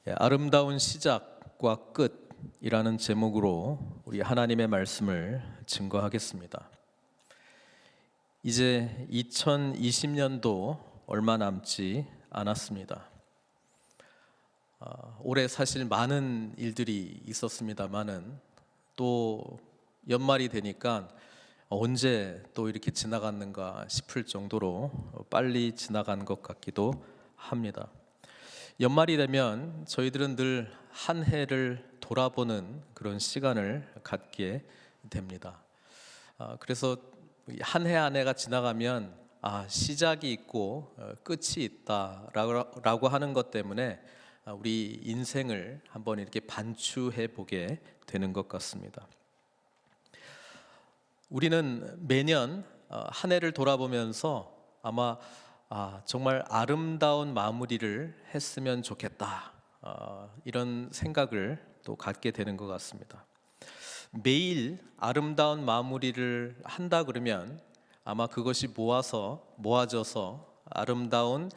아름다운 시작과 끝이라는 제목으로 우리 하나님의 말씀을 증거하겠습니다. 이제 2020년도 얼마 남지 않았습니다. 올해 사실 많은 일들이 있었습니다만은 또 연말이 되니까 언제 또 이렇게 지나갔는가 싶을 정도로 빨리 지나간 것 같기도 합니다. 연말이 되면 저희들은 늘 한 해를 돌아보는 그런 시간을 갖게 됩니다. 그래서 한 해 한 해가 지나가면 시작이 있고 끝이 있다라고 하는 것 때문에 우리 인생을 한번 이렇게 반추해 보게 되는 것 같습니다. 우리는 매년 한 해를 돌아보면서 아마 정말 아름다운 마무리를 했으면 좋겠다, 이런 생각을 또 갖게 되는 것 같습니다. 매일 아름다운 마무리를 한다 그러면 아마 그것이 모아져서 아름다운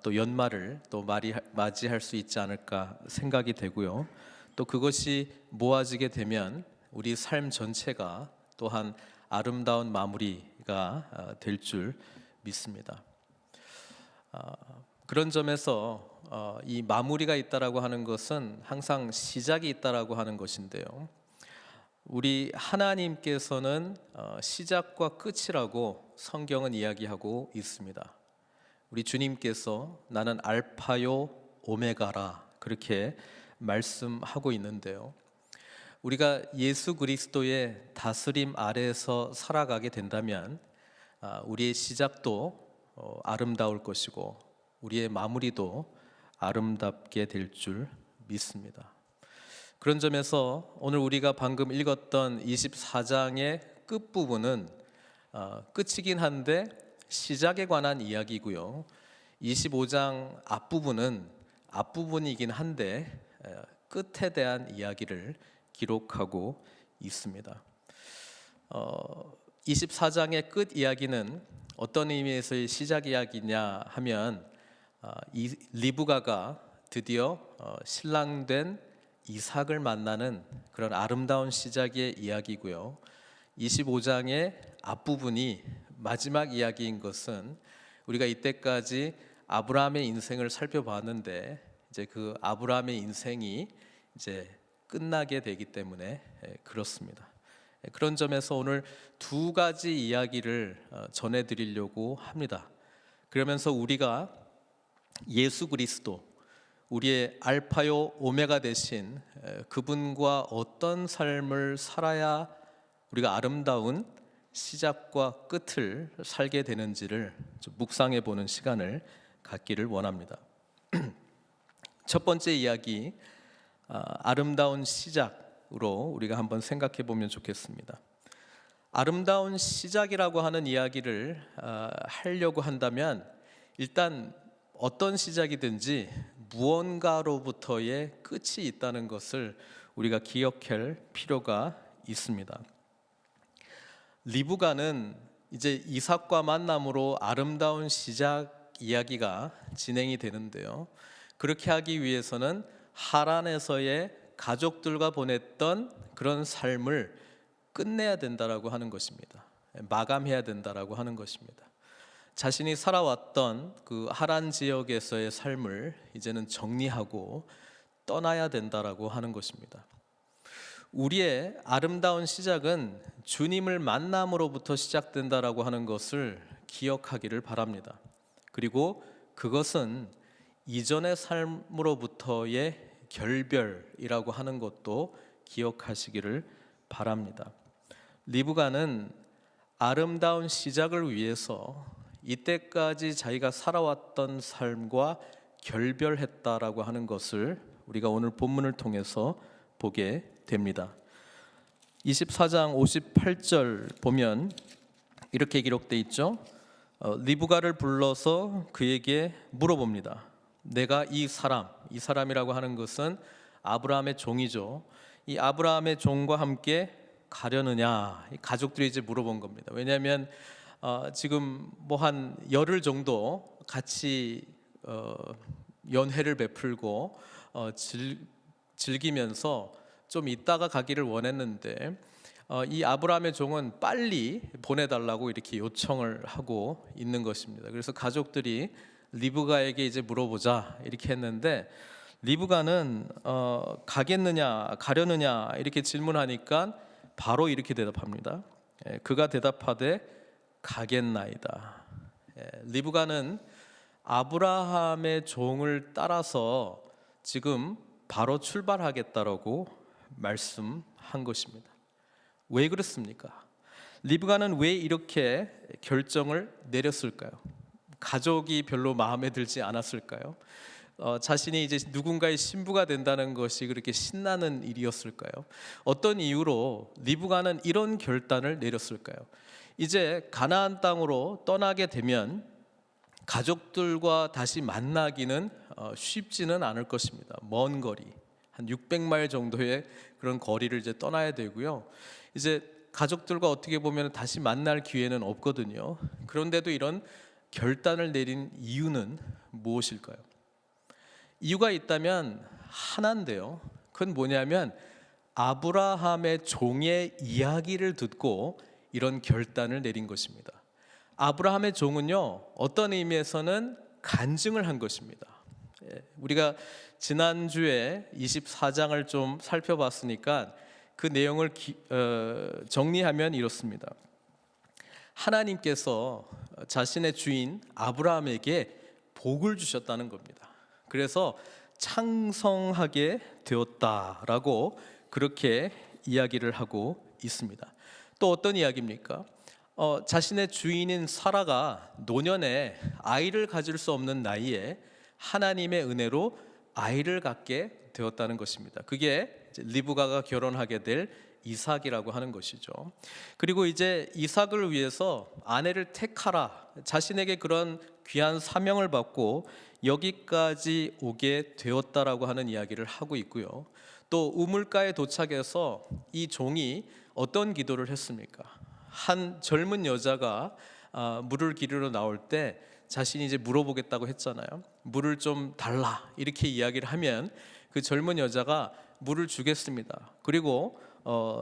또 연말을 또 맞이할 수 있지 않을까 생각이 되고요. 또 그것이 모아지게 되면 우리 삶 전체가 또한 아름다운 마무리가 될 줄 믿습니다. 그런 점에서 이 마무리가 있다라고 하는 것은 항상 시작이 있다라고 하는 것인데요. 우리 하나님께서는 시작과 끝이라고 성경은 이야기하고 있습니다. 우리 주님께서 나는 알파요 오메가라 그렇게 말씀하고 있는데요. 우리가 예수 그리스도의 다스림 아래에서 살아가게 된다면 우리의 시작도 아름다울 것이고 우리의 마무리도 아름답게 될 줄 믿습니다. 그런 점에서 오늘 우리가 방금 읽었던 24장의 끝부분은 끝이긴 한데 시작에 관한 이야기고요. 25장 앞부분이긴 한데 끝에 대한 이야기를 기록하고 있습니다. 24장의 끝 이야기는 어떤 의미에서의 시작 이야기냐 하면 이 리브가가 드디어 신랑 된 이삭을 만나는 그런 아름다운 시작의 이야기고요. 25장의 앞부분이 마지막 이야기인 것은 우리가 이때까지 아브라함의 인생을 살펴봤는데 이제 그 아브라함의 인생이 이제 끝나게 되기 때문에 그렇습니다. 그런 점에서 오늘 두 가지 이야기를 전해드리려고 합니다. 그러면서 우리가 예수 그리스도, 우리의 알파요 오메가 되신 그분과 어떤 삶을 살아야 우리가 아름다운 시작과 끝을 살게 되는지를 좀 묵상해 보는 시간을 갖기를 원합니다. 첫 번째 이야기, 아름다운 시작으로 우리가 한번 생각해 보면 좋겠습니다. 아름다운 시작이라고 하는 이야기를 하려고 한다면 일단 어떤 시작이든지 무언가로부터의 끝이 있다는 것을 우리가 기억할 필요가 있습니다. 리브가는 이제 이삭과 만남으로 아름다운 시작 이야기가 진행이 되는데요. 그렇게 하기 위해서는 하란에서의 가족들과 보냈던 그런 삶을 끝내야 된다라고 하는 것입니다. 마감해야 된다라고 하는 것입니다. 자신이 살아왔던 그 하란 지역에서의 삶을 이제는 정리하고 떠나야 된다라고 하는 것입니다. 우리의 아름다운 시작은 주님을 만남으로부터 시작된다라고 하는 것을 기억하기를 바랍니다. 그리고 그것은 이전의 삶으로부터의 결별이라고 하는 것도 기억하시기를 바랍니다. 리브가는 아름다운 시작을 위해서 이때까지 자기가 살아왔던 삶과 결별했다라고 하는 것을 우리가 오늘 본문을 통해서 보게 됩니다. 24장 58절 보면 이렇게 기록되어 있죠. 리브가를 불러서 그에게 물어봅니다. 내가 이 사람이라고 하는 것은 아브라함의 종이죠. 이 아브라함의 종과 함께 가려느냐, 가족들이 이제 물어본 겁니다. 왜냐하면 지금 뭐 한 열흘 정도 같이 연회를 베풀고 즐기면서 좀 있다가 가기를 원했는데 이 아브라함의 종은 빨리 보내달라고 이렇게 요청을 하고 있는 것입니다. 그래서 가족들이 리브가에게 이제 물어보자 이렇게 했는데 리브가는 가겠느냐 가려느냐 이렇게 질문하니까 바로 이렇게 대답합니다. 그가 대답하되 가겠나이다. 리브가는 아브라함의 종을 따라서 지금 바로 출발하겠다라고 말씀한 것입니다. 왜 그렇습니까? 리브가는 왜 이렇게 결정을 내렸을까요? 가족이 별로 마음에 들지 않았을까요? 자신이 이제 누군가의 신부가 된다는 것이 그렇게 신나는 일이었을까요? 어떤 이유로 리브가는 이런 결단을 내렸을까요? 이제 가나안 땅으로 떠나게 되면 가족들과 다시 만나기는 쉽지는 않을 것입니다. 먼 거리, 한 600마일 정도의 그런 거리를 이제 떠나야 되고요. 이제 가족들과 어떻게 보면 다시 만날 기회는 없거든요. 그런데도 이런 결단을 내린 이유는 무엇일까요? 이유가 있다면 하나인데요. 그건 뭐냐면 아브라함의 종의 이야기를 듣고 이런 결단을 내린 것입니다. 아브라함의 종은요, 어떤 의미에서는 간증을 한 것입니다. 우리가 지난주에 24장을 좀 살펴봤으니까 그 내용을 정리하면 이렇습니다. 하나님께서 자신의 주인 아브라함에게 복을 주셨다는 겁니다. 그래서 창성하게 되었다라고 그렇게 이야기를 하고 있습니다. 또 어떤 이야기입니까? 자신의 주인인 사라가 노년에 아이를 가질 수 없는 나이에 하나님의 은혜로 아이를 갖게 되었다는 것입니다. 그게 리브가가 결혼하게 될 이삭이라고 하는 것이죠. 그리고 이제 이삭을 위해서 아내를 택하라, 자신에게 그런 귀한 사명을 받고 여기까지 오게 되었다라고 하는 이야기를 하고 있고요. 또 우물가에 도착해서 이 종이 어떤 기도를 했습니까? 한 젊은 여자가 물을 기르러 나올 때 자신이 이제 물어보겠다고 했잖아요. 물을 좀 달라 이렇게 이야기를 하면 그 젊은 여자가 물을 주겠습니다. 그리고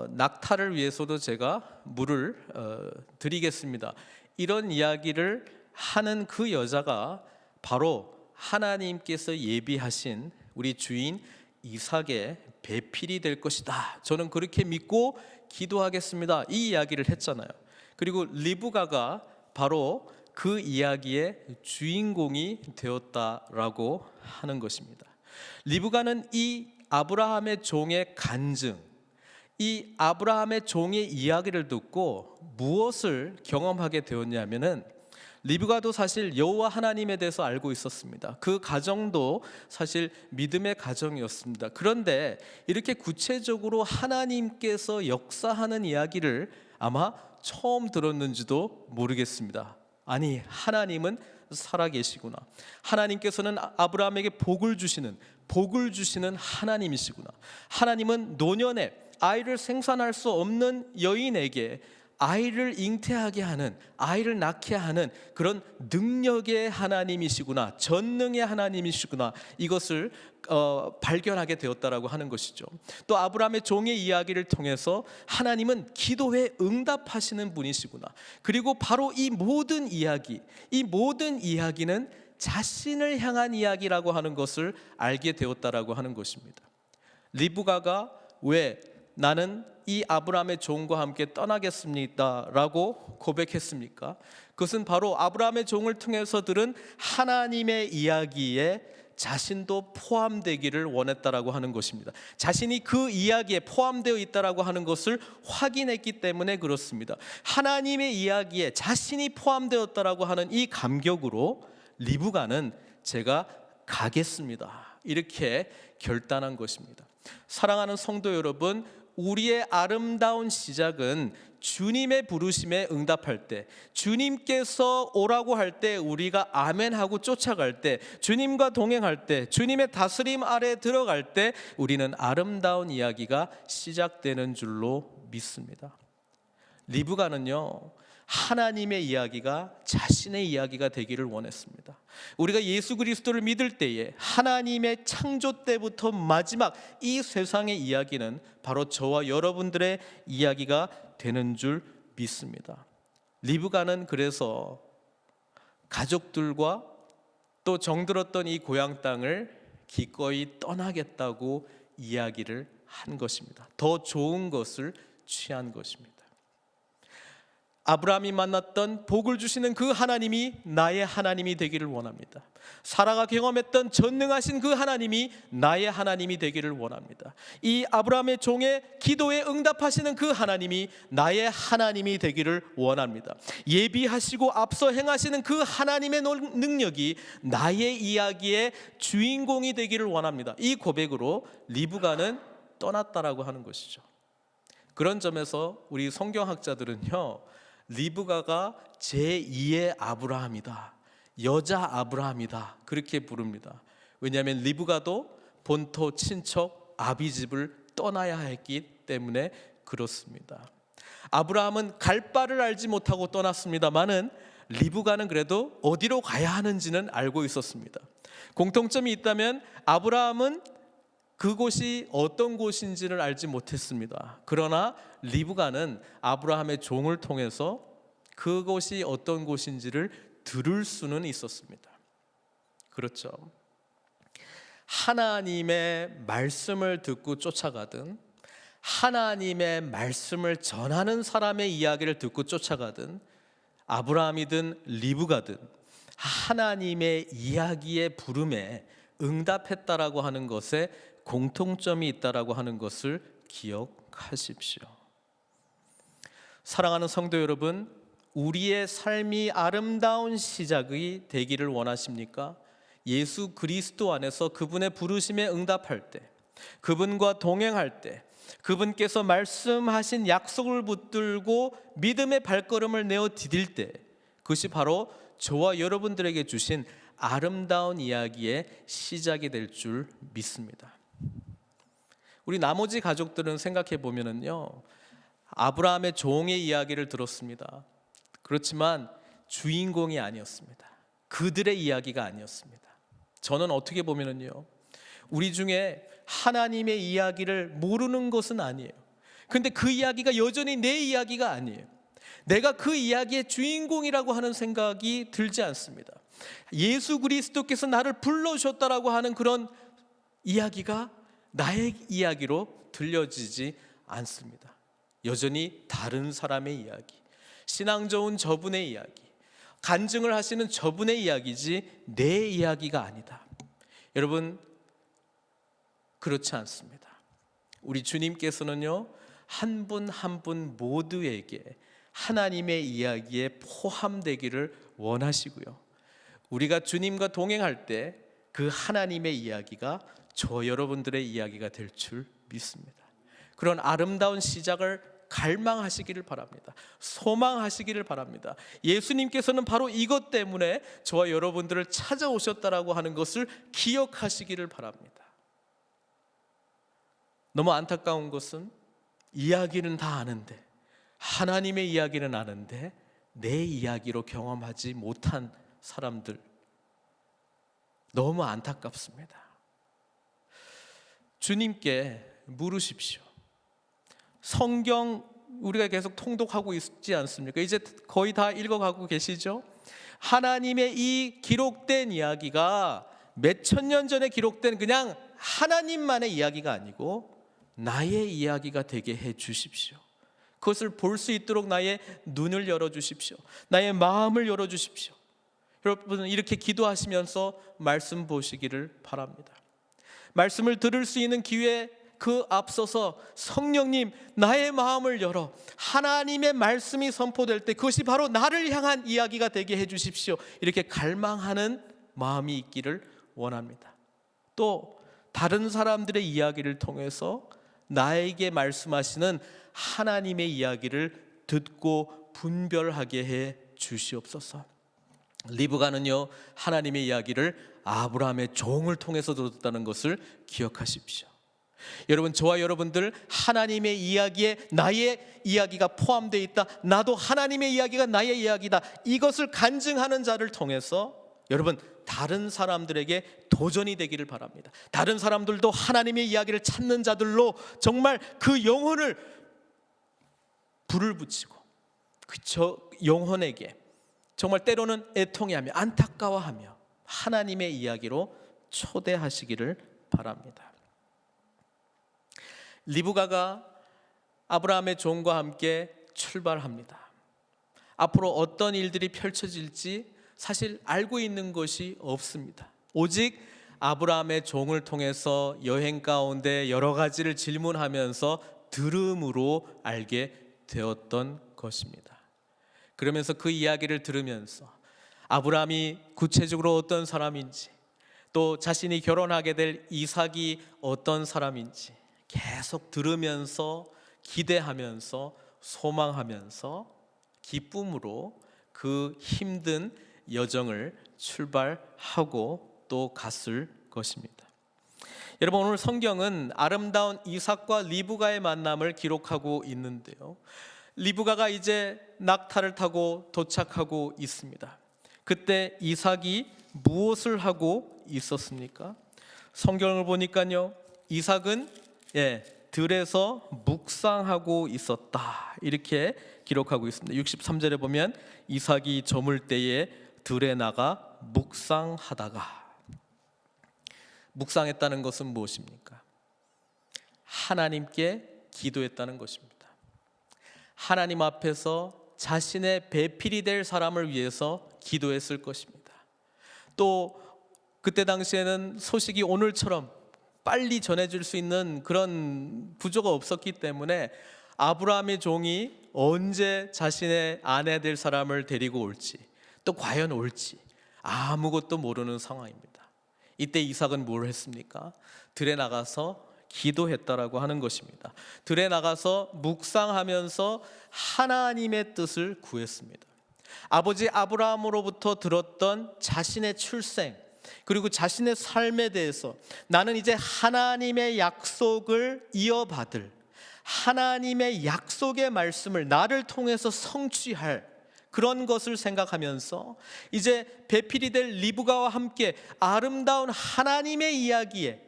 낙타를 위해서도 제가 물을 드리겠습니다. 이런 이야기를 하는 그 여자가 바로 하나님께서 예비하신 우리 주인 이삭의 배필이 될 것이다. 저는 그렇게 믿고 기도하겠습니다. 이 이야기를 했잖아요. 그리고 리브가가 바로 그 이야기의 주인공이 되었다라고 하는 것입니다. 리브가는 이 아브라함의 종의 간증, 이 아브라함의 종의 이야기를 듣고 무엇을 경험하게 되었냐면은 리브가도 사실 여호와 하나님에 대해서 알고 있었습니다. 그 가정도 사실 믿음의 가정이었습니다. 그런데 이렇게 구체적으로 하나님께서 역사하는 이야기를 아마 처음 들었는지도 모르겠습니다. 아니, 하나님은 살아계시구나. 하나님께서는 아브라함에게 복을 주시는 하나님이시구나. 하나님은 노년에 아이를 생산할 수 없는 여인에게 아이를 잉태하게 하는, 아이를 낳게 하는 그런 능력의 하나님이시구나, 전능의 하나님이시구나, 이것을 발견하게 되었다라고 하는 것이죠. 또 아브라함의 종의 이야기를 통해서 하나님은 기도에 응답하시는 분이시구나. 그리고 바로 이 모든 이야기는 자신을 향한 이야기라고 하는 것을 알게 되었다라고 하는 것입니다. 리브가가 왜 나는 이 아브라함의 종과 함께 떠나겠습니다 라고 고백했습니까? 그것은 바로 아브라함의 종을 통해서 들은 하나님의 이야기에 자신도 포함되기를 원했다라고 하는 것입니다. 자신이 그 이야기에 포함되어 있다라고 하는 것을 확인했기 때문에 그렇습니다. 하나님의 이야기에 자신이 포함되었다라고 하는 이 감격으로 리브가는 제가 가겠습니다 이렇게 결단한 것입니다. 사랑하는 성도 여러분, 우리의 아름다운 시작은 주님의 부르심에 응답할 때, 주님께서 오라고 할 때 우리가 아멘하고 쫓아갈 때, 주님과 동행할 때, 주님의 다스림 아래 들어갈 때 우리는 아름다운 이야기가 시작되는 줄로 믿습니다. 리브가는요, 하나님의 이야기가 자신의 이야기가 되기를 원했습니다. 우리가 예수 그리스도를 믿을 때에 하나님의 창조 때부터 마지막 이 세상의 이야기는 바로 저와 여러분들의 이야기가 되는 줄 믿습니다. 리브가는 그래서 가족들과 또 정들었던 이 고향 땅을 기꺼이 떠나겠다고 이야기를 한 것입니다. 더 좋은 것을 취한 것입니다. 아브라함이 만났던 복을 주시는 그 하나님이 나의 하나님이 되기를 원합니다. 사라가 경험했던 전능하신 그 하나님이 나의 하나님이 되기를 원합니다. 이 아브라함의 종의 기도에 응답하시는 그 하나님이 나의 하나님이 되기를 원합니다. 예비하시고 앞서 행하시는 그 하나님의 능력이 나의 이야기의 주인공이 되기를 원합니다. 이 고백으로 리브가는 떠났다라고 하는 것이죠. 그런 점에서 우리 성경학자들은요, 리브가가 제2의 아브라함이다, 여자 아브라함이다, 그렇게 부릅니다. 왜냐하면 리브가도 본토 친척 아비집을 떠나야 했기 때문에 그렇습니다. 아브라함은 갈 바를 알지 못하고 떠났습니다마는 리브가는 그래도 어디로 가야 하는지는 알고 있었습니다. 공통점이 있다면 아브라함은 그곳이 어떤 곳인지를 알지 못했습니다. 그러나 리브가는 아브라함의 종을 통해서 그곳이 어떤 곳인지를 들을 수는 있었습니다. 그렇죠. 하나님의 말씀을 듣고 쫓아가든 하나님의 말씀을 전하는 사람의 이야기를 듣고 쫓아가든 아브라함이든 리브가든 하나님의 이야기의 부름에 응답했다라고 하는 것에 공통점이 있다라고 하는 것을 기억하십시오. 사랑하는 성도 여러분, 우리의 삶이 아름다운 시작이 되기를 원하십니까? 예수 그리스도 안에서 그분의 부르심에 응답할 때, 그분과 동행할 때, 그분께서 말씀하신 약속을 붙들고 믿음의 발걸음을 내어 디딜 때, 그것이 바로 저와 여러분들에게 주신 아름다운 이야기의 시작이 될 줄 믿습니다. 우리 나머지 가족들은 생각해 보면은요, 아브라함의 종의 이야기를 들었습니다. 그렇지만 주인공이 아니었습니다. 그들의 이야기가 아니었습니다. 저는 어떻게 보면은요, 우리 중에 하나님의 이야기를 모르는 것은 아니에요. 근데 그 이야기가 여전히 내 이야기가 아니에요. 내가 그 이야기의 주인공이라고 하는 생각이 들지 않습니다. 예수 그리스도께서 나를 불러주셨다라고 하는 그런 이야기가 나의 이야기로 들려지지 않습니다. 여전히 다른 사람의 이야기, 신앙 좋은 저분의 이야기, 간증을 하시는 저분의 이야기지 내 이야기가 아니다. 여러분, 그렇지 않습니다. 우리 주님께서는요, 한 분 한 분 모두에게 하나님의 이야기에 포함되기를 원하시고요, 우리가 주님과 동행할 때 그 하나님의 이야기가 저 여러분들의 이야기가 될 줄 믿습니다. 그런 아름다운 시작을 갈망하시기를 바랍니다. 소망하시기를 바랍니다. 예수님께서는 바로 이것 때문에 저와 여러분들을 찾아오셨다라고 하는 것을 기억하시기를 바랍니다. 너무 안타까운 것은 이야기는 다 아는데, 하나님의 이야기는 아는데 내 이야기로 경험하지 못한 사람들, 너무 안타깝습니다. 주님께 물으십시오. 성경 우리가 계속 통독하고 있지 않습니까? 이제 거의 다 읽어가고 계시죠? 하나님의 이 기록된 이야기가 몇천 년 전에 기록된 그냥 하나님만의 이야기가 아니고 나의 이야기가 되게 해 주십시오. 그것을 볼 수 있도록 나의 눈을 열어주십시오. 나의 마음을 열어주십시오. 여러분, 이렇게 기도하시면서 말씀 보시기를 바랍니다. 말씀을 들을 수 있는 기회 그 앞서서 성령님, 나의 마음을 열어 하나님의 말씀이 선포될 때 그것이 바로 나를 향한 이야기가 되게 해주십시오. 이렇게 갈망하는 마음이 있기를 원합니다. 또 다른 사람들의 이야기를 통해서 나에게 말씀하시는 하나님의 이야기를 듣고 분별하게 해 주시옵소서. 리브가는요, 하나님의 이야기를 아브라함의 종을 통해서 들었다는 것을 기억하십시오. 여러분, 저와 여러분들 하나님의 이야기에 나의 이야기가 포함되어 있다, 나도 하나님의 이야기가 나의 이야기다, 이것을 간증하는 자를 통해서 여러분, 다른 사람들에게 도전이 되기를 바랍니다. 다른 사람들도 하나님의 이야기를 찾는 자들로 정말 그 영혼을 불을 붙이고 저 영혼에게 정말 때로는 애통해하며 안타까워하며 하나님의 이야기로 초대하시기를 바랍니다. 리브가가 아브라함의 종과 함께 출발합니다. 앞으로 어떤 일들이 펼쳐질지 사실 알고 있는 것이 없습니다. 오직 아브라함의 종을 통해서 여행 가운데 여러 가지를 질문하면서 들음으로 알게 되었던 것입니다. 그러면서 그 이야기를 들으면서 아브라함이 구체적으로 어떤 사람인지, 또 자신이 결혼하게 될 이삭이 어떤 사람인지 계속 들으면서 기대하면서 소망하면서 기쁨으로 그 힘든 여정을 출발하고 또 갔을 것입니다. 여러분, 오늘 성경은 아름다운 이삭과 리브가의 만남을 기록하고 있는데요, 리브가가 이제 낙타를 타고 도착하고 있습니다. 그때 이삭이 무엇을 하고 있었습니까? 성경을 보니까요, 이삭은 들에서 묵상하고 있었다, 이렇게 기록하고 있습니다. 63절에 보면 이삭이 저물 때에 들에 나가 묵상하다가, 묵상했다는 것은 무엇입니까? 하나님께 기도했다는 것입니다. 하나님 앞에서 자신의 배필이 될 사람을 위해서 기도했을 것입니다. 또 그때 당시에는 소식이 오늘처럼 빨리 전해질 수 있는 그런 구조가 없었기 때문에 아브라함의 종이 언제 자신의 아내 될 사람을 데리고 올지, 또 과연 올지 아무것도 모르는 상황입니다. 이때 이삭은 뭘 했습니까? 들에 나가서 기도했다라고 하는 것입니다. 들에 나가서 묵상하면서 하나님의 뜻을 구했습니다. 아버지 아브라함으로부터 들었던 자신의 출생, 그리고 자신의 삶에 대해서 나는 이제 하나님의 약속을 이어받을, 하나님의 약속의 말씀을 나를 통해서 성취할 그런 것을 생각하면서 이제 배필이 될 리브가와 함께 아름다운 하나님의 이야기에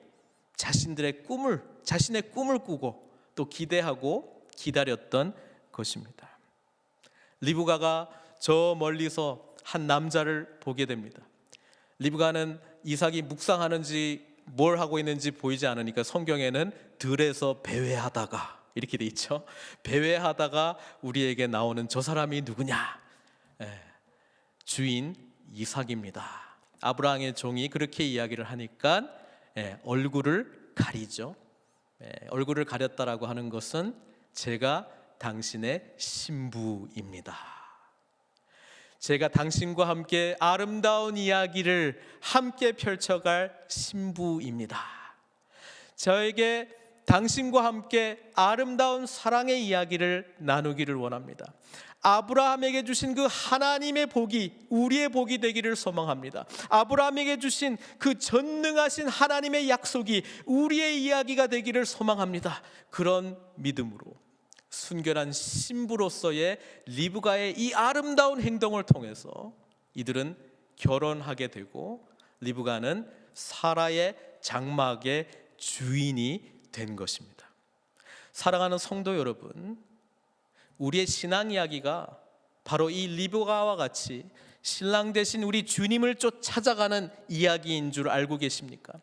자신의 꿈을 꾸고 또 기대하고 기다렸던 것입니다. 리브가가 저 멀리서 한 남자를 보게 됩니다. 리브가는 이삭이 묵상하는지 뭘 하고 있는지 보이지 않으니까 성경에는 들에서 배회하다가 이렇게 돼 있죠. 배회하다가 우리에게 나오는 저 사람이 누구냐? 주인 이삭입니다. 아브라함의 종이 그렇게 이야기를 하니까 얼굴을 가리죠. 얼굴을 가렸다라고 하는 것은 제가 당신의 신부입니다. 제가 당신과 함께 아름다운 이야기를 함께 펼쳐갈 신부입니다. 저에게 당신과 함께 아름다운 사랑의 이야기를 나누기를 원합니다. 아브라함에게 주신 그 하나님의 복이 우리의 복이 되기를 소망합니다. 아브라함에게 주신 그 전능하신 하나님의 약속이 우리의 이야기가 되기를 소망합니다. 그런 믿음으로 순결한 신부로서의 리브가의 이 아름다운 행동을 통해서 이들은 결혼하게 되고 리브가는 사라의 장막의 주인이 된 것입니다. 사랑하는 성도 여러분, 우리의 신앙 이야기가 바로 이 리브가와 같이 신랑 되신 우리 주님을 쫓아가는 이야기인 줄 알고 계십니까?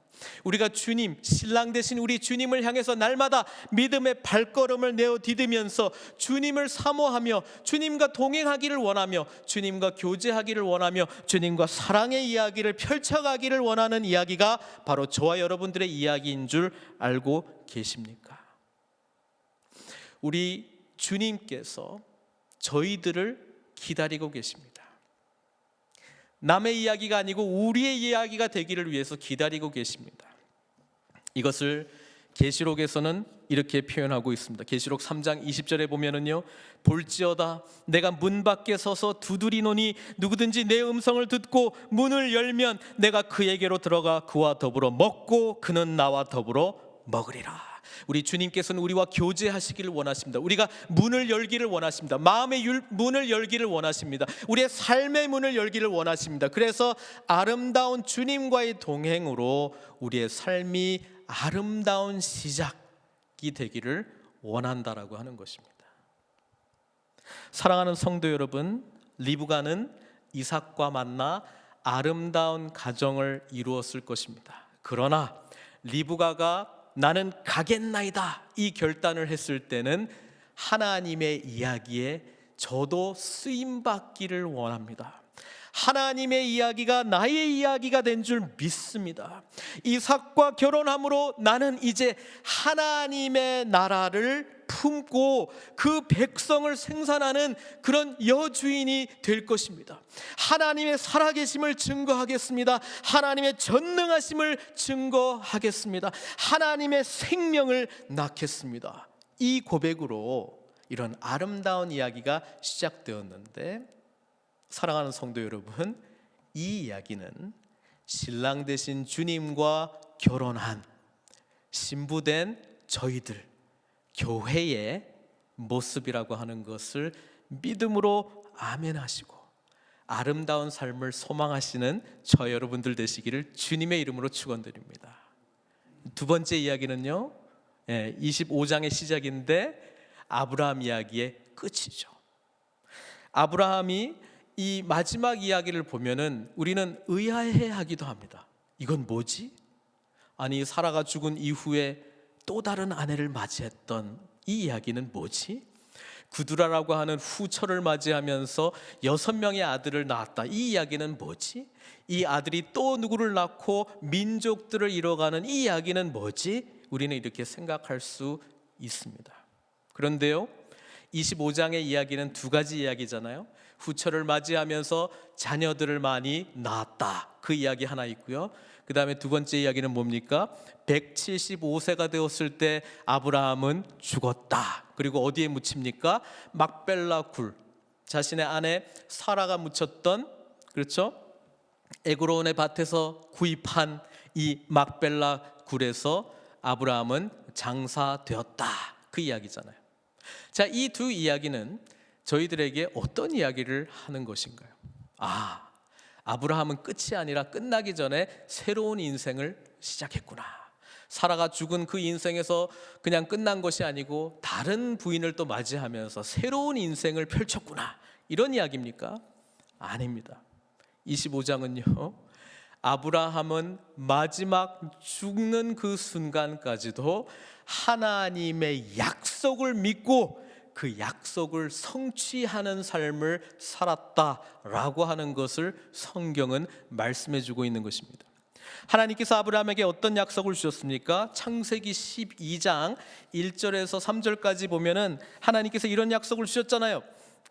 우리가 주님, 신랑 되신 우리 주님을 향해서 날마다 믿음의 발걸음을 내어 디디면서 주님을 사모하며 주님과 동행하기를 원하며 주님과 교제하기를 원하며 주님과 사랑의 이야기를 펼쳐가기를 원하는 이야기가 바로 저와 여러분들의 이야기인 줄 알고 계십니까? 우리 주님께서 저희들을 기다리고 계십니다. 남의 이야기가 아니고 우리의 이야기가 되기를 위해서 기다리고 계십니다. 이것을 계시록에서는 이렇게 표현하고 있습니다. 계시록 3장 20절에 보면은요, 볼지어다 내가 문 밖에 서서 두드리노니 누구든지 내 음성을 듣고 문을 열면 내가 그에게로 들어가 그와 더불어 먹고 그는 나와 더불어 먹으리라. 우리 주님께서는 우리와 교제하시기를 원하십니다. 우리가 문을 열기를 원하십니다. 마음의 문을 열기를 원하십니다. 우리의 삶의 문을 열기를 원하십니다. 그래서 아름다운 주님과의 동행으로 우리의 삶이 아름다운 시작이 되기를 원한다라고 하는 것입니다. 사랑하는 성도 여러분, 리브가는 이삭과 만나 아름다운 가정을 이루었을 것입니다. 그러나 리브가가 나는 가겠나이다 이 결단을 했을 때는 하나님의 이야기에 저도 쓰임받기를 원합니다. 하나님의 이야기가 나의 이야기가 된 줄 믿습니다. 이삭과 결혼함으로 나는 이제 하나님의 나라를 품고 그 백성을 생산하는 그런 여주인이 될 것입니다. 하나님의 살아계심을 증거하겠습니다. 하나님의 전능하심을 증거하겠습니다. 하나님의 생명을 낳겠습니다. 이 고백으로 이런 아름다운 이야기가 시작되었는데, 사랑하는 성도 여러분, 이 이야기는 신랑 되신 주님과 결혼한 신부된 저희들 교회의 모습이라고 하는 것을 믿음으로 아멘하시고 아름다운 삶을 소망하시는 저 여러분들 되시기를 주님의 이름으로 축원드립니다. 두 번째 이야기는요, 25장의 시작인데 아브라함 이야기의 끝이죠. 아브라함이 이 마지막 이야기를 보면은 우리는 의아해하기도 합니다. 이건 뭐지? 아니, 사라가 죽은 이후에 또 다른 아내를 맞이했던 이 이야기는 뭐지? 구두라라고 하는 후처를 맞이하면서 6명의 아들을 낳았다. 이 이야기는 뭐지? 이 아들이 또 누구를 낳고 민족들을 이뤄가는 이 이야기는 뭐지? 우리는 이렇게 생각할 수 있습니다. 그런데요, 25장의 이야기는 두 가지 이야기잖아요. 후처를 맞이하면서 자녀들을 많이 낳았다, 그 이야기 하나 있고요. 그 다음에 두 번째 이야기는 뭡니까? 175세가 되었을 때 아브라함은 죽었다. 그리고 어디에 묻힙니까? 막벨라 굴, 자신의 아내 사라가 묻혔던, 그렇죠? 에그론의 밭에서 구입한 이 막벨라 굴에서 아브라함은 장사되었다, 그 이야기잖아요. 자, 이 두 이야기는 저희들에게 어떤 이야기를 하는 것인가요? 아브라함은 끝이 아니라 끝나기 전에 새로운 인생을 시작했구나. 사라가 죽은 그 인생에서 그냥 끝난 것이 아니고 다른 부인을 또 맞이하면서 새로운 인생을 펼쳤구나, 이런 이야기입니까? 아닙니다. 25장은요, 아브라함은 마지막 죽는 그 순간까지도 하나님의 약속을 믿고 그 약속을 성취하는 삶을 살았다라고 하는 것을 성경은 말씀해 주고 있는 것입니다. 하나님께서 아브라함에게 어떤 약속을 주셨습니까? 창세기 12장 1절에서 3절까지 보면은 하나님께서 이런 약속을 주셨잖아요.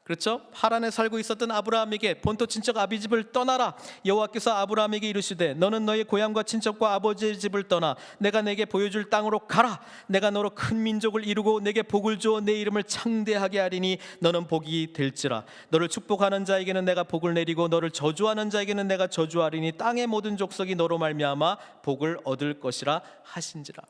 그렇죠? 하란에 살고 있었던 아브라함에게 본토 친척 아비집을 떠나라. 여호와께서 아브라함에게 이르시되 너는 너의 고향과 친척과 아버지의 집을 떠나 내가 내게 보여줄 땅으로 가라. 내가 너로 큰 민족을 이루고 내게 복을 주어 내 이름을 창대하게 하리니 너는 복이 될지라. 너를 축복하는 자에게는 내가 복을 내리고 너를 저주하는 자에게는 내가 저주하리니 땅의 모든 족속이 너로 말미암아 복을 얻을 것이라 하신지라.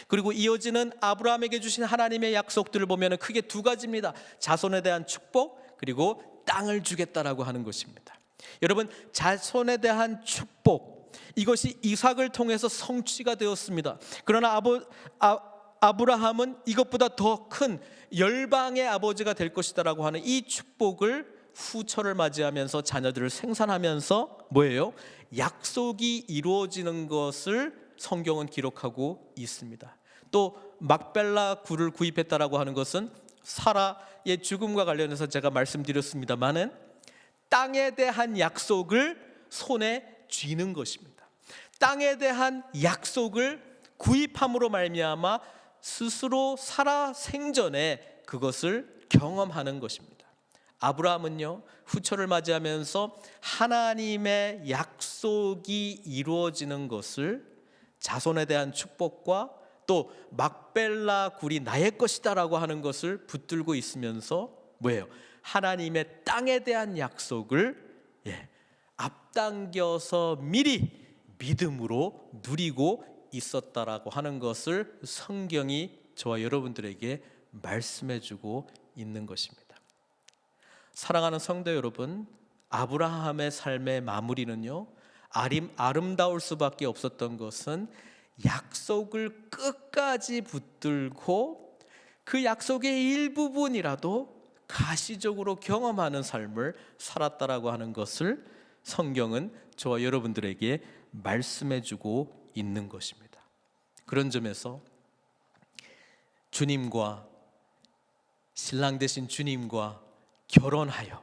그리고 이어지는 아브라함에게 주신 하나님의 약속들을 보면 크게 두 가지입니다. 자손에 대한 축복, 그리고 땅을 주겠다라고 하는 것입니다. 여러분, 자손에 대한 축복, 이것이 이삭을 통해서 성취가 되었습니다. 그러나 아브라함은 이것보다 더 큰 열방의 아버지가 될 것이다라고 하는 이 축복을 후처를 맞이하면서 자녀들을 생산하면서 뭐예요? 약속이 이루어지는 것을 성경은 기록하고 있습니다. 또 막벨라 굴을 구입했다라고 하는 것은 사라의 죽음과 관련해서 제가 말씀드렸습니다마는 땅에 대한 약속을 손에 쥐는 것입니다. 땅에 대한 약속을 구입함으로 말미암아 스스로 살아 생전에 그것을 경험하는 것입니다. 아브라함은요, 후처를 맞이하면서 하나님의 약속이 이루어지는 것을 자손에 대한 축복과 또 막벨라 굴이 나의 것이다라고 하는 것을 붙들고 있으면서 뭐예요? 하나님의 땅에 대한 약속을 앞당겨서 미리 믿음으로 누리고 있었다라고 하는 것을 성경이 저와 여러분들에게 말씀해주고 있는 것입니다. 사랑하는 성도 여러분, 아브라함의 삶의 마무리는요, 아름다울 수밖에 없었던 것은 약속을 끝까지 붙들고 그 약속의 일부분이라도 가시적으로 경험하는 삶을 살았다라고 하는 것을 성경은 저와 여러분들에게 말씀해주고 있는 것입니다. 그런 점에서 주님과, 신랑 되신 주님과 결혼하여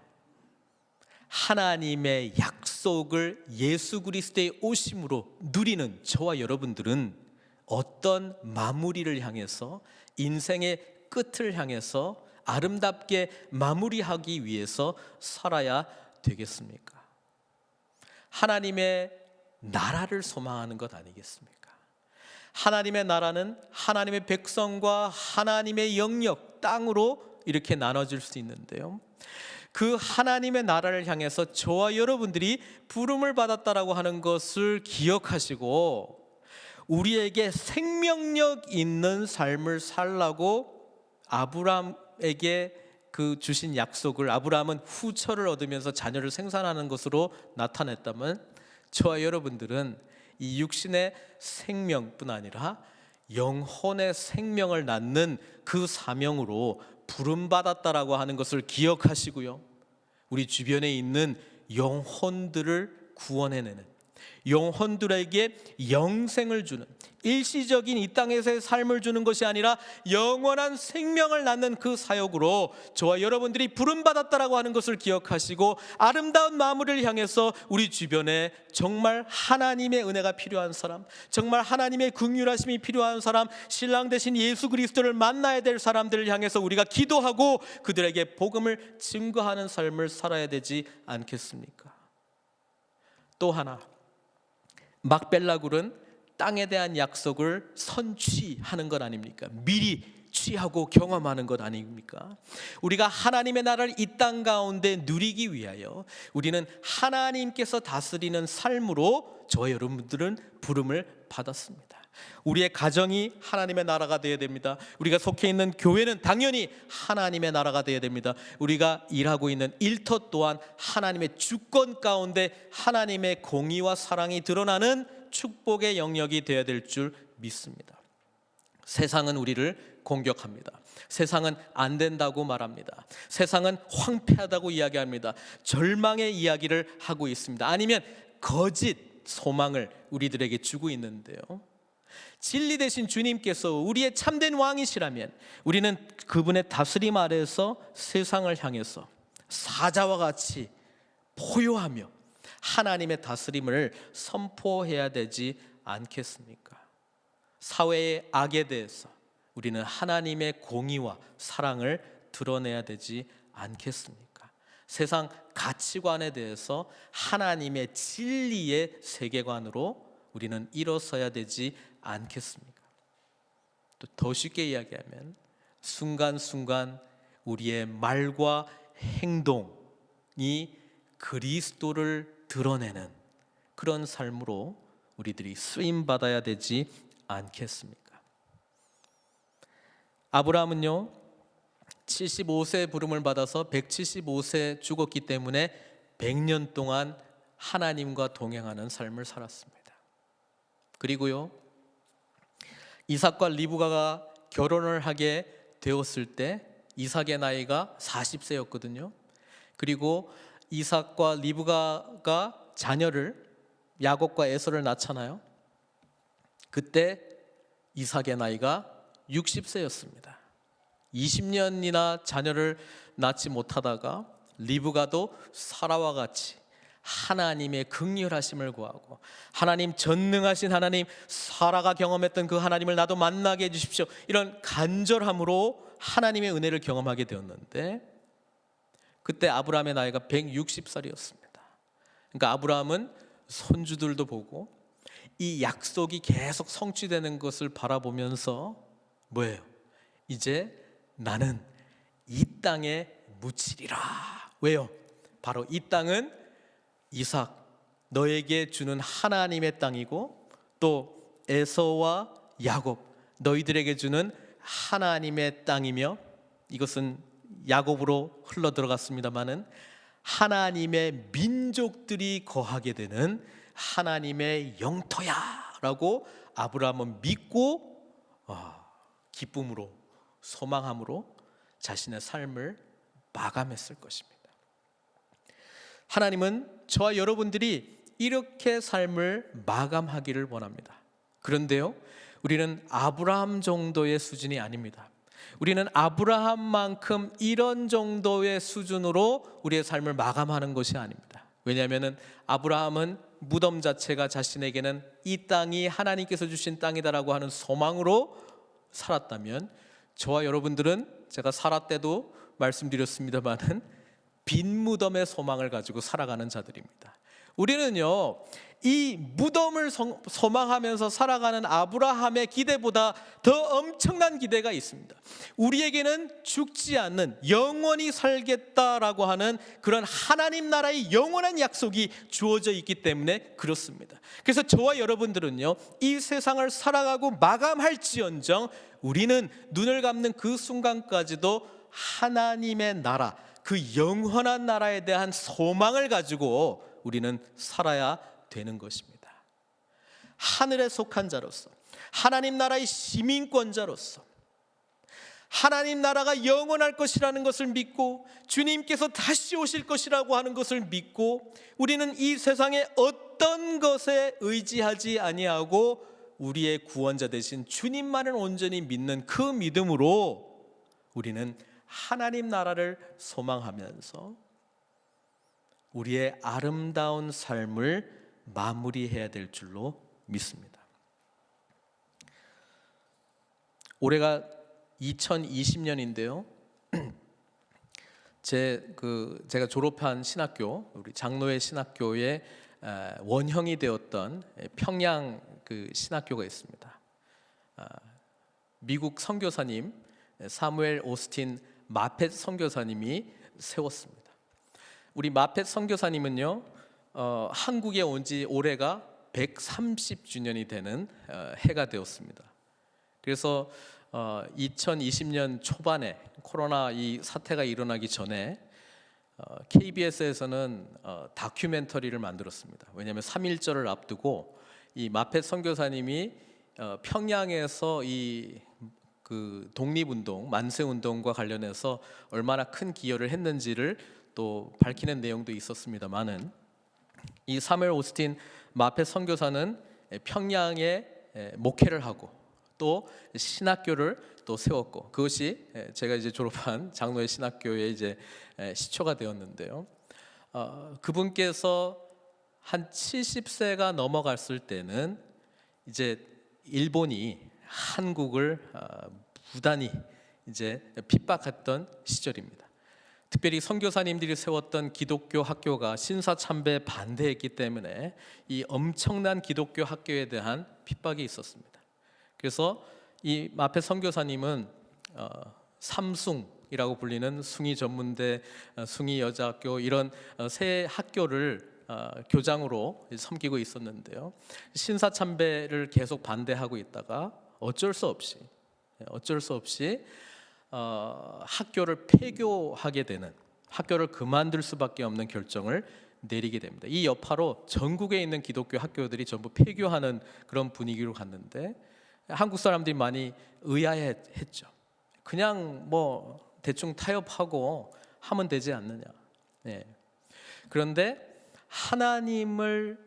하나님의 약속을 예수 그리스도의 오심으로 누리는 저와 여러분들은 어떤 마무리를 향해서, 인생의 끝을 향해서 아름답게 마무리하기 위해서 살아야 되겠습니까? 하나님의 나라를 소망하는 것 아니겠습니까? 하나님의 나라는 하나님의 백성과 하나님의 영역, 땅으로 이렇게 나눠질 수 있는데요, 그 하나님의 나라를 향해서 저와 여러분들이 부름을 받았다라고 하는 것을 기억하시고 우리에게 생명력 있는 삶을 살라고 아브라함에게 그 주신 약속을, 아브라함은 후처를 얻으면서 자녀를 생산하는 것으로 나타냈다면, 저와 여러분들은 이 육신의 생명뿐 아니라 영혼의 생명을 낳는 그 사명으로 부름받았다라고 하는 것을 기억하시고요, 우리 주변에 있는 영혼들을 구원해내는, 영혼들에게 영생을 주는, 일시적인 이 땅에서의 삶을 주는 것이 아니라 영원한 생명을 낳는 그 사역으로 저와 여러분들이 부름받았다라고 하는 것을 기억하시고 아름다운 마무리를 향해서 우리 주변에 정말 하나님의 은혜가 필요한 사람, 정말 하나님의 긍휼하심이 필요한 사람, 신랑 되신 예수 그리스도를 만나야 될 사람들을 향해서 우리가 기도하고 그들에게 복음을 증거하는 삶을 살아야 되지 않겠습니까? 또 하나, 막벨라굴은 땅에 대한 약속을 선취하는 것 아닙니까? 미리 취하고 경험하는 것 아닙니까? 우리가 하나님의 나라를 이 땅 가운데 누리기 위하여 우리는 하나님께서 다스리는 삶으로 저와 여러분들은 부름을 받았습니다. 우리의 가정이 하나님의 나라가 되어야 됩니다. 우리가 속해 있는 교회는 당연히 하나님의 나라가 되어야 됩니다. 우리가 일하고 있는 일터 또한 하나님의 주권 가운데 하나님의 공의와 사랑이 드러나는 축복의 영역이 되어야 될 줄 믿습니다. 세상은 우리를 공격합니다. 세상은 안 된다고 말합니다. 세상은 황폐하다고 이야기합니다. 절망의 이야기를 하고 있습니다. 아니면 거짓 소망을 우리들에게 주고 있는데요, 진리 되신 주님께서 우리의 참된 왕이시라면 우리는 그분의 다스림 아래에서 세상을 향해서 사자와 같이 포효하며 하나님의 다스림을 선포해야 되지 않겠습니까? 사회의 악에 대해서 우리는 하나님의 공의와 사랑을 드러내야 되지 않겠습니까? 세상 가치관에 대해서 하나님의 진리의 세계관으로 우리는 일어서야 되지 않겠습니까? 또 더 쉽게 이야기하면 순간순간 우리의 말과 행동이 그리스도를 드러내는 그런 삶으로 우리들이 쓰임받아야 되지 않겠습니까? 아브라함은요 75세 부름을 받아서 175세 죽었기 때문에 100년 동안 하나님과 동행하는 삶을 살았습니다. 그리고요 이삭과 리브가가 결혼을 하게 되었을 때 이삭의 나이가 40세였거든요. 그리고 이삭과 리브가가 자녀를, 야곱과 에서를 낳잖아요. 그때 이삭의 나이가 60세였습니다. 20년이나 자녀를 낳지 못하다가 리브가도 사라와 같이 하나님의 긍휼하심을 구하고, 하나님 전능하신 하나님, 사라가 경험했던 그 하나님을 나도 만나게 해주십시오, 이런 간절함으로 하나님의 은혜를 경험하게 되었는데, 그때 아브라함의 나이가 160살이었습니다. 그러니까 아브라함은 손주들도 보고 이 약속이 계속 성취되는 것을 바라보면서 뭐예요? 이제 나는 이 땅에 묻히리라. 왜요? 바로 이 땅은 이삭, 너에게 주는 하나님의 땅이고 또 에서와 야곱 너희들에게 주는 하나님의 땅이며, 이것은 야곱으로 흘러 들어갔습니다마는 하나님의 민족들이 거하게 되는 하나님의 영토야라고 아브라함은 믿고 기쁨으로 소망함으로 자신의 삶을 마감했을 것입니다. 하나님은 저와 여러분들이 이렇게 삶을 마감하기를 원합니다. 그런데요, 우리는 아브라함 정도의 수준이 아닙니다. 우리는 아브라함만큼 이런 정도의 수준으로 우리의 삶을 마감하는 것이 아닙니다. 왜냐하면 아브라함은 무덤 자체가 자신에게는 이 땅이 하나님께서 주신 땅이다라고 하는 소망으로 살았다면, 저와 여러분들은 제가 살았때도 말씀드렸습니다마는 빈 무덤의 소망을 가지고 살아가는 자들입니다. 우리는요, 이 무덤을 소망하면서 살아가는 아브라함의 기대보다 더 엄청난 기대가 있습니다. 우리에게는 죽지 않는 영원히 살겠다라고 하는 그런 하나님 나라의 영원한 약속이 주어져 있기 때문에 그렇습니다. 그래서 저와 여러분들은요, 이 세상을 살아가고 마감할지언정 우리는 눈을 감는 그 순간까지도 하나님의 나라, 그 영원한 나라에 대한 소망을 가지고 우리는 살아야 되는 것입니다. 하늘에 속한 자로서, 하나님 나라의 시민권자로서, 하나님 나라가 영원할 것이라는 것을 믿고 주님께서 다시 오실 것이라고 하는 것을 믿고, 우리는 이 세상의 어떤 것에 의지하지 아니하고 우리의 구원자 되신 주님만을 온전히 믿는 그 믿음으로 우리는 하나님 나라를 소망하면서 우리의 아름다운 삶을 마무리해야 될 줄로 믿습니다. 올해가 2020년인데요. 제가 졸업한 신학교, 우리 장로의 신학교의 원형이 되었던 평양 그 신학교가 있습니다. 미국 선교사님 사무엘 오스틴 마펫 선교사님이 세웠습니다. 우리 마펫 선교사님은요, 한국에 온 지 올해가 130주년이 되는 해가 되었습니다. 그래서 2020년 초반에 코로나 이 사태가 일어나기 전에 KBS에서는 다큐멘터리를 만들었습니다. 왜냐하면 3.1절을 앞두고 이 마펫 선교사님이 평양에서 그 독립운동, 만세운동과 관련해서 얼마나 큰 기여를 했는지를 또 밝히는 내용도 있었습니다만은, 이 사무엘 오스틴 마펫 선교사는 평양에 목회를 하고 또 신학교를 또 세웠고, 그것이 제가 이제 졸업한 장로의 신학교의 이제 시초가 되었는데요. 그분께서 한 70세가 넘어갔을 때는 이제 일본이 한국을 부단히 이제 핍박했던 시절입니다. 특별히 선교사님들이 세웠던 기독교 학교가 신사참배에 반대했기 때문에 이 엄청난 기독교 학교에 대한 핍박이 있었습니다. 그래서 이 마펫 선교사님은 삼숭이라고 불리는 숭의 전문대, 숭의 여자학교, 이런 세 학교를 교장으로 섬기고 있었는데요. 신사참배를 계속 반대하고 있다가 어쩔 수 없이 학교를 폐교하게 되는, 학교를 그만둘 수밖에 없는 결정을 내리게 됩니다. 이 여파로 전국에 있는 기독교 학교들이 전부 폐교하는 그런 분위기로 갔는데, 한국 사람들이 많이 의아해했죠. 그냥 뭐 대충 타협하고 하면 되지 않느냐. 그런데 하나님을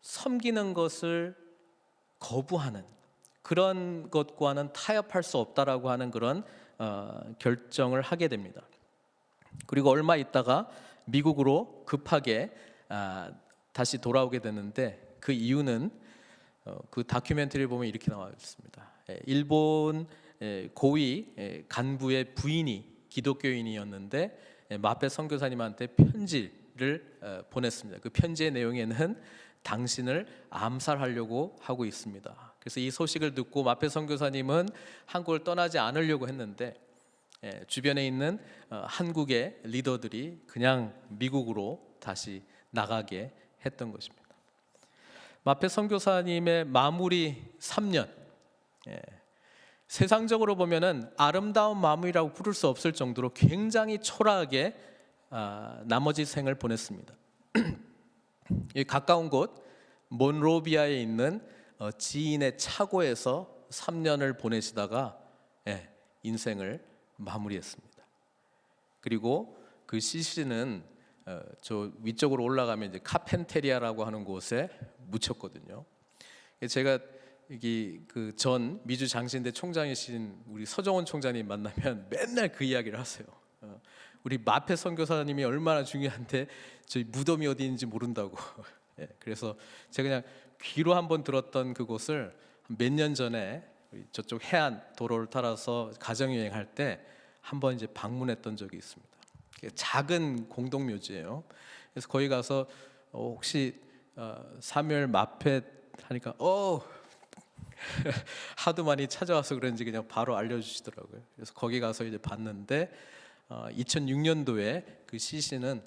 섬기는 것을 거부하는 그런 것과는 타협할 수 없다라고 하는 그런 결정을 하게 됩니다. 그리고 얼마 있다가 미국으로 급하게 다시 돌아오게 되는데, 그 이유는 그 다큐멘터리를 보면 이렇게 나와 있습니다. 일본 고위 간부의 부인이 기독교인이었는데 마펫 선교사님한테 편지를 보냈습니다. 그 편지의 내용에는 당신을 암살하려고 하고 있습니다. 그래서 이 소식을 듣고 마펫 선교사님은 한국을 떠나지 않으려고 했는데, 주변에 있는 한국의 리더들이 그냥 미국으로 다시 나가게 했던 것입니다. 마페 선교사님의 마무리 3년, 세상적으로 보면은 아름다운 마무리라고 부를 수 없을 정도로 굉장히 초라하게 나머지 생을 보냈습니다. 가까운 곳 몬로비아에 있는 지인의 차고에서 3년을 보내시다가 인생을 마무리했습니다. 그리고 그 시신은 저 위쪽으로 올라가면 이제 카펜테리아라고 하는 곳에 묻혔거든요. 제가 그 전 미주 장신대 총장이신 우리 서정원 총장님 만나면 맨날 그 이야기를 하세요. 우리 마페 선교사님이 얼마나 중요한데 저희 무덤이 어디 있는지 모른다고. 그래서 제가 그냥 귀로 한번 들었던 그곳을 몇 년 전에 저쪽 해안 도로를 따라서 가정여행할 때 한번 이제 방문했던 적이 있습니다. 작은 공동묘지예요. 그래서 거기 가서 혹시 사무엘 마페 하니까 하도 많이 찾아와서 그런지 그냥 바로 알려주시더라고요. 그래서 거기 가서 이제 봤는데 2006년도에 그 시신은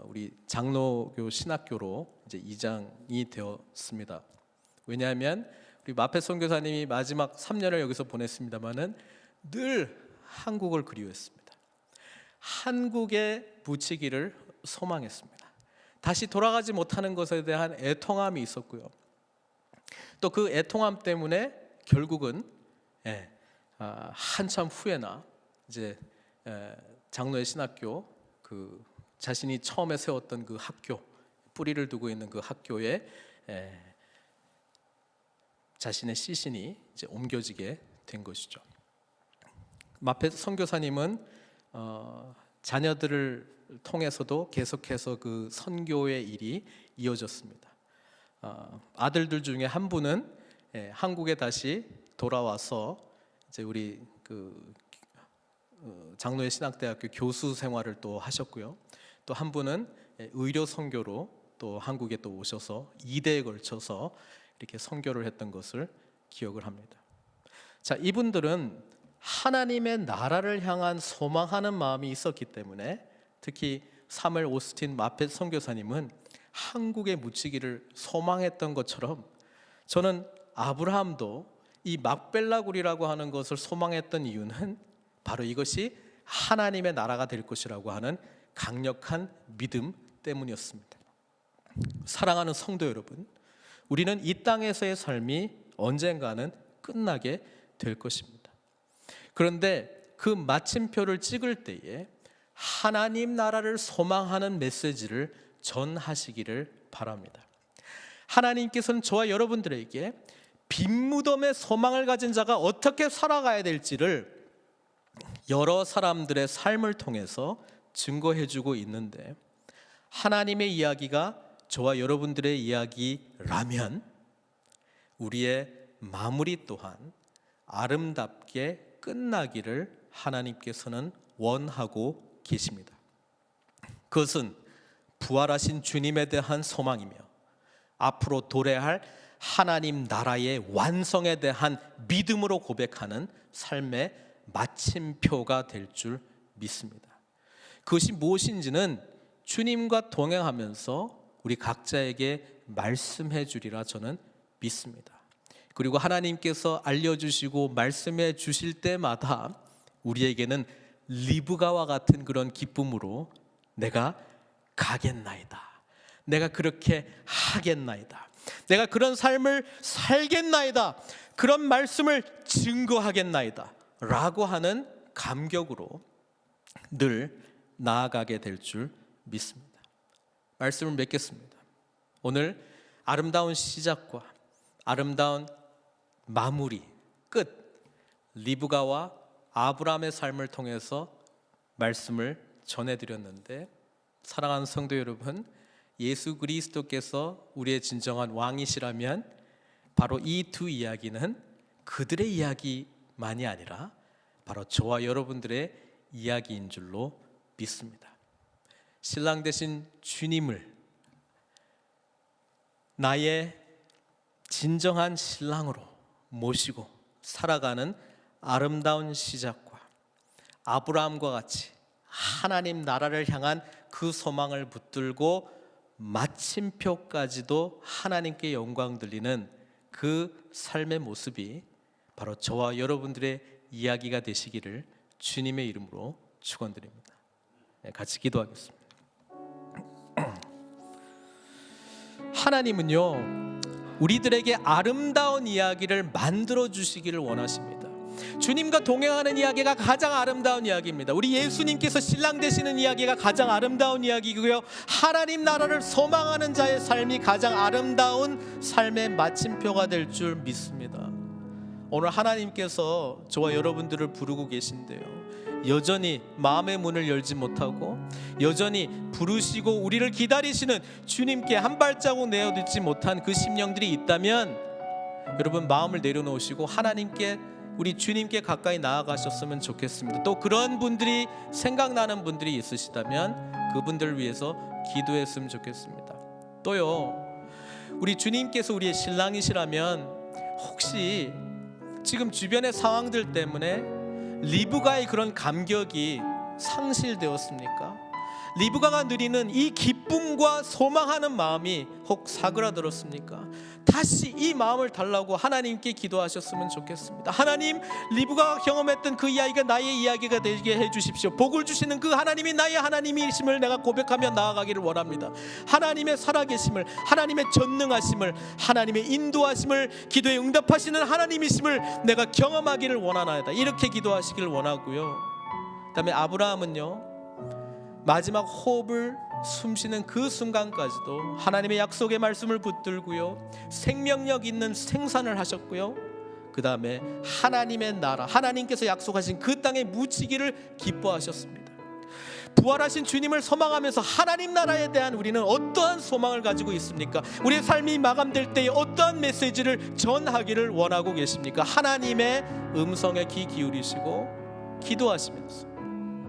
우리 장로교 신학교로 이제 이장이 되었습니다. 왜냐하면 우리 마페 선교사님이 마지막 3년을 여기서 보냈습니다만은 늘 한국을 그리워했습니다. 한국에 묻히기를 소망했습니다. 다시 돌아가지 못하는 것에 대한 애통함이 있었고요. 또 그 애통함 때문에 결국은 한참 후에나 이제 장로의 신학교 그 자신이 처음에 세웠던 그 학교 뿌리를 두고 있는 그 학교에 자신의 시신이 이제 옮겨지게 된 것이죠. 마페 선교사님은 자녀들을 통해서도 계속해서 그 선교의 일이 이어졌습니다. 아들들 중에 한 분은 한국에 다시 돌아와서 이제 우리 그 장로의 신학대학교 교수 생활을 또 하셨고요. 또 한 분은 의료 선교로 또 한국에 또 오셔서 2대에 걸쳐서 이렇게 선교를 했던 것을 기억을 합니다. 자, 이분들은 하나님의 나라를 향한 소망하는 마음이 있었기 때문에 특히 사무엘 오스틴 마페 선교사님은 한국에 묻히기를 소망했던 것처럼 저는 아브라함도 이 막벨라굴이라고 하는 것을 소망했던 이유는 바로 이것이 하나님의 나라가 될 것이라고 하는 강력한 믿음 때문이었습니다. 사랑하는 성도 여러분, 우리는 이 땅에서의 삶이 언젠가는 끝나게 될 것입니다. 그런데 그 마침표를 찍을 때에 하나님 나라를 소망하는 메시지를 전하시기를 바랍니다. 하나님께서는 저와 여러분들에게 빈 무덤에 소망을 가진 자가 어떻게 살아가야 될지를 여러 사람들의 삶을 통해서 증거해주고 있는데, 하나님의 이야기가 저와 여러분들의 이야기라면 우리의 마무리 또한 아름답게 끝나기를 하나님께서는 원하고 계십니다. 그것은 부활하신 주님에 대한 소망이며 앞으로 도래할 하나님 나라의 완성에 대한 믿음으로 고백하는 삶의 마침표가 될 줄 믿습니다. 그것이 무엇인지는 주님과 동행하면서 우리 각자에게 말씀해 주리라 저는 믿습니다. 그리고 하나님께서 알려주시고 말씀해 주실 때마다 우리에게는 리브가와 같은 그런 기쁨으로 내가 가겠나이다, 내가 그렇게 하겠나이다, 내가 그런 삶을 살겠나이다, 그런 말씀을 증거하겠나이다 라고 하는 감격으로 늘 나아가게 될 줄 믿습니다. 말씀을 맺겠습니다. 오늘 아름다운 시작과 아름다운 마무리, 끝, 리브가와 아브라함의 삶을 통해서 말씀을 전해드렸는데, 사랑하는 성도 여러분, 예수 그리스도께서 우리의 진정한 왕이시라면 바로 이 두 이야기는 그들의 이야기만이 아니라 바로 저와 여러분들의 이야기인 줄로 믿습니다. 신랑 되신 주님을 나의 진정한 신랑으로 모시고 살아가는 아름다운 시작과 아브라함과 같이 하나님 나라를 향한 그 소망을 붙들고 마침표까지도 하나님께 영광 돌리는 그 삶의 모습이 바로 저와 여러분들의 이야기가 되시기를 주님의 이름으로 축원드립니다. 같이 기도하겠습니다. 하나님은요, 우리들에게 아름다운 이야기를 만들어 주시기를 원하십니다. 주님과 동행하는 이야기가 가장 아름다운 이야기입니다. 우리 예수님께서 신랑 되시는 이야기가 가장 아름다운 이야기고요, 하나님 나라를 소망하는 자의 삶이 가장 아름다운 삶의 마침표가 될 줄 믿습니다. 오늘 하나님께서 저와 여러분들을 부르고 계신데요, 여전히 마음의 문을 열지 못하고 여전히 부르시고 우리를 기다리시는 주님께 한 발자국 내어듣지 못한 그 심령들이 있다면, 여러분 마음을 내려놓으시고 하나님께, 우리 주님께 가까이 나아가셨으면 좋겠습니다. 또 그런 분들이 생각나는 분들이 있으시다면 그분들을 위해서 기도했으면 좋겠습니다. 또요, 우리 주님께서 우리의 신랑이시라면 혹시 지금 주변의 상황들 때문에 리브가의 그런 감격이 상실되었습니까? 리브가가 누리는 이 기쁨과 소망하는 마음이 혹 사그라들었습니까? 다시 이 마음을 달라고 하나님께 기도하셨으면 좋겠습니다. 하나님, 리브가가 경험했던 그 이야기가 나의 이야기가 되게 해주십시오. 복을 주시는 그 하나님이 나의 하나님이심을 내가 고백하며 나아가기를 원합니다. 하나님의 살아계심을, 하나님의 전능하심을, 하나님의 인도하심을, 기도에 응답하시는 하나님이심을 내가 경험하기를 원하나이다. 이렇게 기도하시기를 원하고요. 그다음에 아브라함은요, 마지막 호흡을 숨쉬는 그 순간까지도 하나님의 약속의 말씀을 붙들고요, 생명력 있는 생산을 하셨고요, 그 다음에 하나님의 나라, 하나님께서 약속하신 그 땅에 묻히기를 기뻐하셨습니다. 부활하신 주님을 소망하면서 하나님 나라에 대한 우리는 어떠한 소망을 가지고 있습니까? 우리의 삶이 마감될 때에 어떠한 메시지를 전하기를 원하고 계십니까? 하나님의 음성에 귀 기울이시고 기도하시면서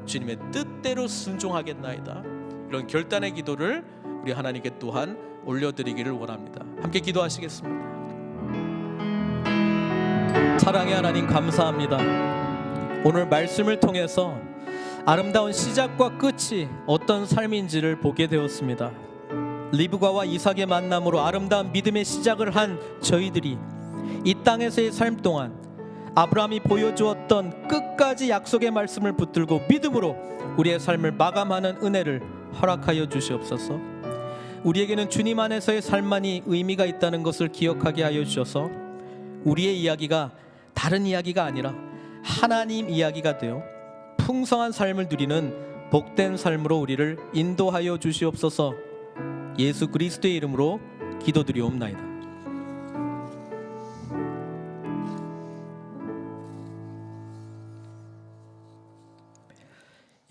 주님의 뜻대로 순종하겠나이다, 이런 결단의 기도를 우리 하나님께 또한 올려드리기를 원합니다. 함께 기도하시겠습니다. 사랑의 하나님, 감사합니다. 오늘 말씀을 통해서 아름다운 시작과 끝이 어떤 삶인지를 보게 되었습니다. 리브가와 이삭의 만남으로 아름다운 믿음의 시작을 한 저희들이 이 땅에서의 삶 동안 아브라함이 보여주었던 끝까지 약속의 말씀을 붙들고 믿음으로 우리의 삶을 마감하는 은혜를 허락하여 주시옵소서. 우리에게는 주님 안에서의 삶만이 의미가 있다는 것을 기억하게 하여 주셔서 우리의 이야기가 다른 이야기가 아니라 하나님 이야기가 되어 풍성한 삶을 누리는 복된 삶으로 우리를 인도하여 주시옵소서. 예수 그리스도의 이름으로 기도드리옵나이다.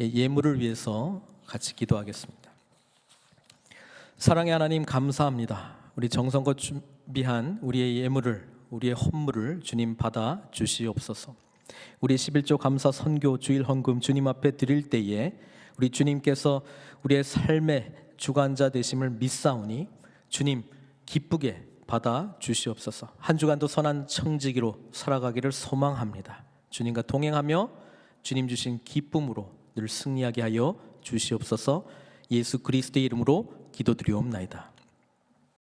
예물을 위해서 같이 기도하겠습니다. 사랑의 하나님, 감사합니다. 우리 정성껏 준비한 우리의 예물을, 우리의 헌물을 주님 받아 주시옵소서. 우리 11조 감사 선교 주일 헌금 주님 앞에 드릴 때에 우리 주님께서 우리의 삶의 주관자 되심을 믿사오니 주님 기쁘게 받아 주시옵소서. 한 주간도 선한 청지기로 살아가기를 소망합니다. 주님과 동행하며 주님 주신 기쁨으로 늘 승리하게 하여 주시옵소서. 예수 그리스도의 이름으로 기도드리옵나이다.